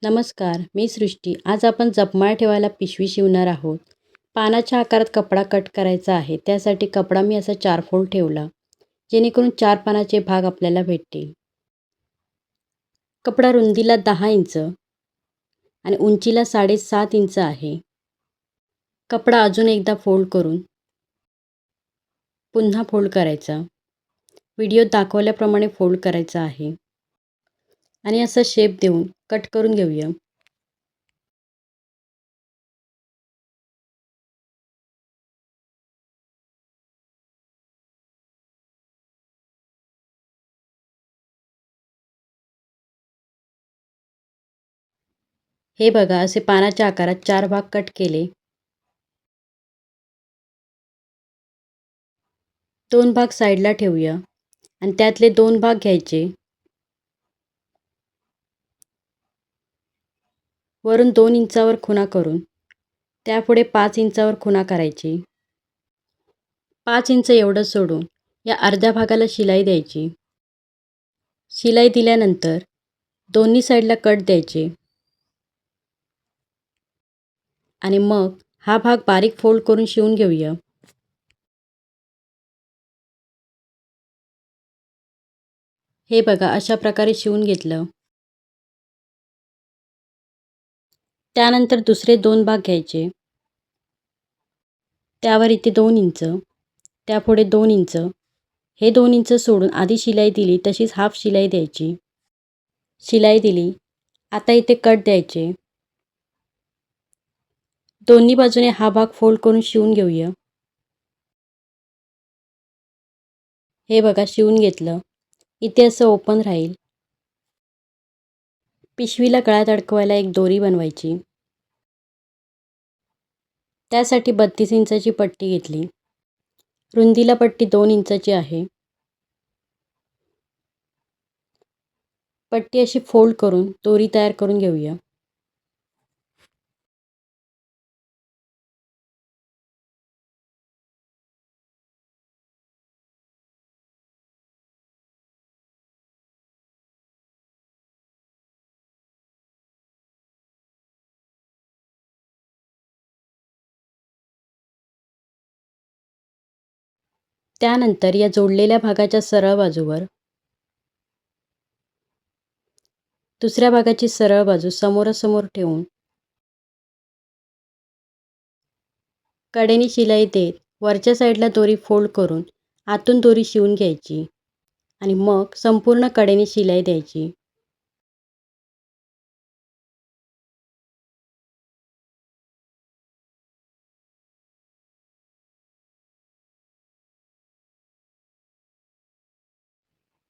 नमस्कार, मी सृष्टी. आज आपण जपमाळ ठेवायला पिशवी शिवणार आहोत. पानाच्या आकारात कपडा कट करायचा आहे. त्यासाठी कपडा मी असा 4 फोल्ड ठेवला, जेणेकरून 4 पानाचे भाग आपल्याला भेटतील. कपडा रुंदीला 10 इंच आणि उंचीला 7.5 इंच आहे. कपडा अजून एकदा फोल्ड करून पुन्हा फोल्ड करायचा. व्हिडिओत दाखवल्याप्रमाणे फोल्ड करायचा आहे आणि असा शेप देऊन कट करून घेऊया. हे बघा, असे पानाच्या आकारात 4 भाग कट केले. 2 भाग साईडला ठेवूया आणि त्यातले 2 भाग घ्यायचे. वरून 2 इंचावर खुणा करून त्यापुढे 5 इंचावर खुणा करायची. 5 इंच एवढं सोडून या अर्ध्या भागाला शिलाई द्यायची. शिलाई दिल्यानंतर दोन्ही साईडला कट द्यायचे आणि मग हा भाग बारीक फोल्ड करून शिवून घेऊया. हे बघा, अशा प्रकारे शिवून घेतलं. त्यानंतर दुसरे 2 भाग घ्यायचे. त्यावर इथे 2 इंच, त्यापुढे 2 इंच, हे 2 इंच सोडून आधी शिलाई दिली तशीच हाफ शिलाई द्यायची. शिलाई दिली. आता इथे कट द्यायचे. दोन्ही बाजूने हा भाग फोल्ड करून शिवून घेऊया. हे बघा, शिवून घेतलं. इथे असं ओपन राहील. पिशवीला गळ्यात अडकवायला एक दोरी बनवायची. त्यासाठी 32 इंचाची पट्टी घेतली. रुंदीला पट्टी 2 इंचाची आहे. पट्टी अशी फोल्ड करून दोरी तयार करून घेऊया. त्यानंतर या जोडलेल्या भागाच्या सरळ बाजूवर दुसऱ्या भागाची सरळ बाजू समोरासमोर ठेवून कडेने शिलाई देत वरच्या साईडला दोरी फोल्ड करून आतून दोरी शिवून घ्यायची आणि मग संपूर्ण कडेने शिलाई द्यायची.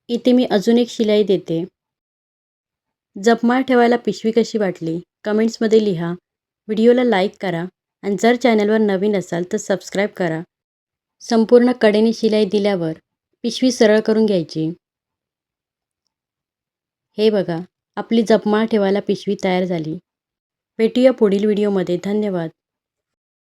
इथे मी अजून एक शिलाई देते. जपमाळ ठेवायला पिशवी कशी वाटली कमेंट्समध्ये लिहा. व्हिडिओला लाईक करा आणि जर चॅनलवर नवीन असाल तर सबस्क्राईब करा. संपूर्ण कडेने शिलाई दिल्यावर पिशवी सरळ करून घ्यायची. हे बघा, आपली जपमाळ ठेवायला पिशवी तयार झाली. भेटूया पुढील व्हिडिओमध्ये. धन्यवाद.